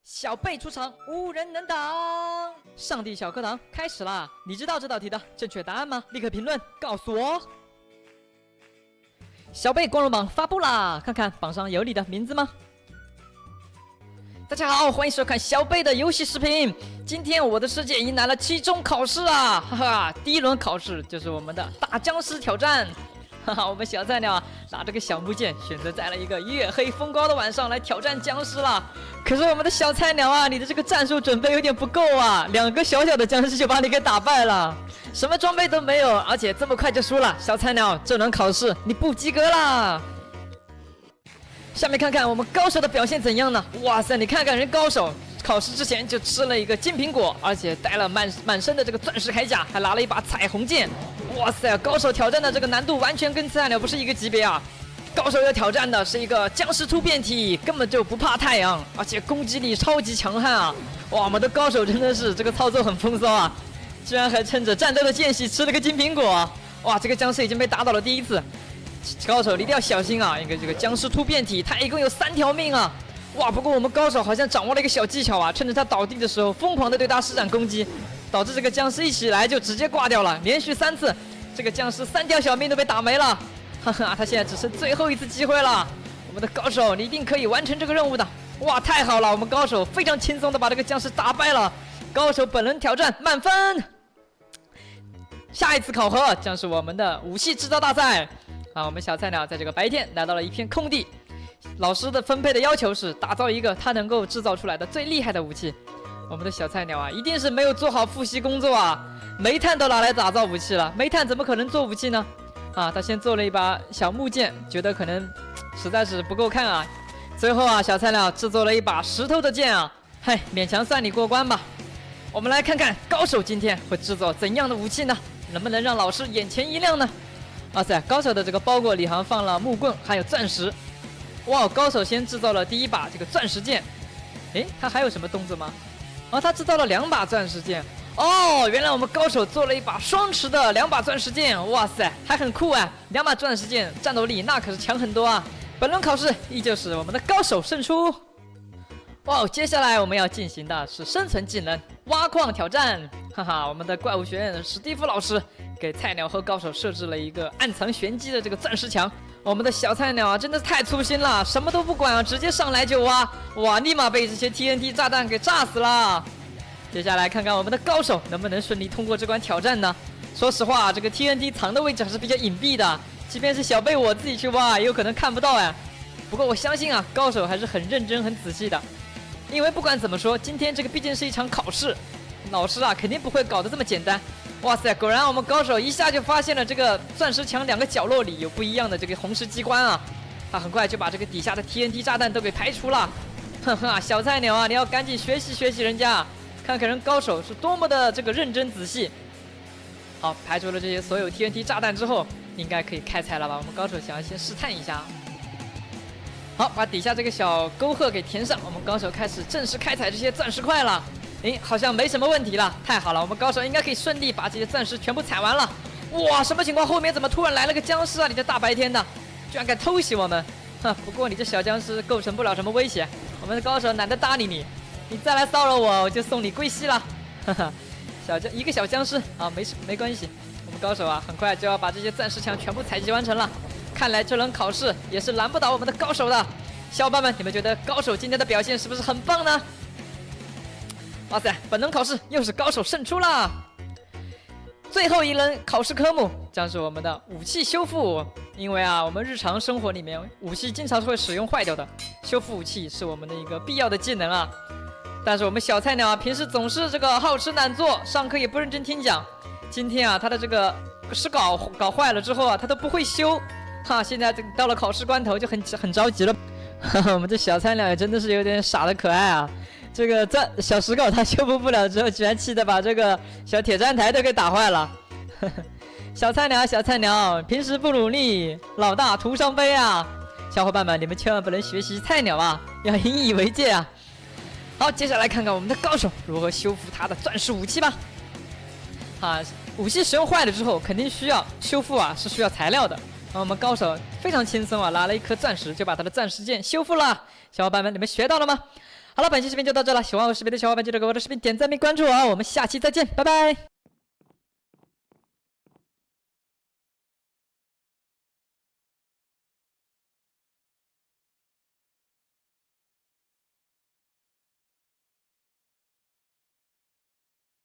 小贝出场，无人能挡。上帝小课堂开始啦！你知道这道题的正确答案吗？立刻评论告诉我。小贝光荣榜发布啦，看看榜上有你的名字吗？大家好，欢迎收看小贝的游戏视频。今天我的世界迎来了期中考试啊，哈哈！第一轮考试就是我们的大僵尸挑战。哈哈，我们小菜鸟啊，拿着个小木剑，选择在了一个月黑风高的晚上来挑战僵尸了。可是我们的小菜鸟啊，你的这个战术准备有点不够啊，两个小小的僵尸就把你给打败了，什么装备都没有，而且这么快就输了。小菜鸟，这轮考试你不及格啦。下面看看我们高手的表现怎样呢？哇塞，你看看人高手，考试之前就吃了一个金苹果，而且带了满身的这个钻石铠甲，还拿了一把彩虹剑。哇塞，高手挑战的这个难度完全跟菜鸟不是一个级别啊！高手要挑战的是一个僵尸突变体，根本就不怕太阳，而且攻击力超级强悍啊！哇，我们的高手真的是这个操作很风骚啊，居然还趁着战斗的间隙吃了个金苹果。哇，这个僵尸已经被打倒了第一次，高手你一定要小心啊！因为这个僵尸突变体它一共有3条命啊！哇，不过我们高手好像掌握了一个小技巧啊，趁着他倒地的时候疯狂的对他施展攻击，导致这个僵尸一起来就直接挂掉了，连续3次，这个僵尸3条小命都被打没了。哈哈，他现在只剩最后一次机会了。我们的高手，你一定可以完成这个任务的。哇，太好了，我们高手非常轻松的把这个僵尸打败了。高手本轮挑战满分。下一次考核将是我们的武器制造大赛。我们小菜鸟在这个白天来到了一片空地，老师的分配的要求是打造一个他能够制造出来的最厉害的武器。我们的小菜鸟啊，一定是没有做好复习工作啊，煤炭都拿来打造武器了，煤炭怎么可能做武器呢？他先做了一把小木剑，觉得可能实在是不够看啊，最后啊，小菜鸟制作了一把石头的剑啊，嗨，勉强算你过关吧。我们来看看高手今天会制作怎样的武器呢？能不能让老师眼前一亮呢？哇塞，高手的这个包裹里放了木棍，还有钻石。哇，高手先制造了第一把这个钻石剑。诶，他还有什么动作吗？他制造了2把钻石剑。哦，原来我们高手做了一把双持的2把钻石剑。哇塞，还很酷啊！2把钻石剑战斗力那可是强很多啊。本轮考试依旧是我们的高手胜出。哇，接下来我们要进行的是生存技能挖矿挑战。哈哈，我们的怪物学院史蒂夫老师给菜鸟和高手设置了一个暗藏玄机的这个钻石墙。我们的小菜鸟啊，真的是太粗心了，什么都不管啊，直接上来就挖，哇，立马被这些 TNT 炸弹给炸死了。接下来看看我们的高手能不能顺利通过这关挑战呢？说实话，这个 TNT 藏的位置还是比较隐蔽的，即便是小贝我自己去挖，也有可能看不到哎。不过我相信啊，高手还是很认真、很仔细的，因为不管怎么说，今天这个毕竟是一场考试，老师啊肯定不会搞得这么简单。哇塞，果然我们高手一下就发现了这个钻石墙2个角落里有不一样的这个红石机关啊，他很快就把这个底下的 TNT 炸弹都给排除了。呵呵，小菜鸟啊，你要赶紧学习学习人家，看看人高手是多么的这个认真仔细。好，排除了这些所有 TNT 炸弹之后，应该可以开采了吧？我们高手想要先试探一下。好，把底下这个小沟壑给填上，我们高手开始正式开采这些钻石块了。好像没什么问题了，太好了，我们高手应该可以顺利把这些钻石全部采完了。哇，什么情况？后面怎么突然来了个僵尸啊？你这大白天的，居然敢偷袭我们！不过你这小僵尸构成不了什么威胁，我们的高手懒得搭理你，你再来骚扰我，我就送你归西了。哈哈，一个小僵尸啊，没关系，我们高手啊，很快就要把这些钻石墙全部采集完成了。看来这轮考试也是难不倒我们的高手的。小伙伴们，你们觉得高手今天的表现是不是很棒呢？哇塞，本轮考试又是高手胜出啦！最后一轮考试科目将是我们的武器修复。因为啊，我们日常生活里面武器经常会使用坏掉的，修复武器是我们的一个必要的技能啊。但是我们小菜鸟啊，平时总是这个好吃懒做，上课也不认真听讲。今天啊，他的这个石镐搞坏了之后啊，他都不会修。现在到了考试关头就很着急了。我们这小菜鸟也真的是有点傻的可爱啊。这个小石镐他修复不了之后，居然气得把这个小铁站台都给打坏了。小菜鸟，平时不努力，老大徒伤悲啊！小伙伴们，你们千万不能学习菜鸟啊，要引以为戒啊！好，接下来看看我们的高手如何修复他的钻石武器吧。武器使用坏了之后，肯定需要修复啊，是需要材料的。我们高手非常轻松啊，拿了一颗钻石就把他的钻石剑修复了。小伙伴们，你们学到了吗？好了，本期视频就到这了，喜欢我视频的小伙伴记得给我的视频点赞并关注我，我们下期再见，拜拜。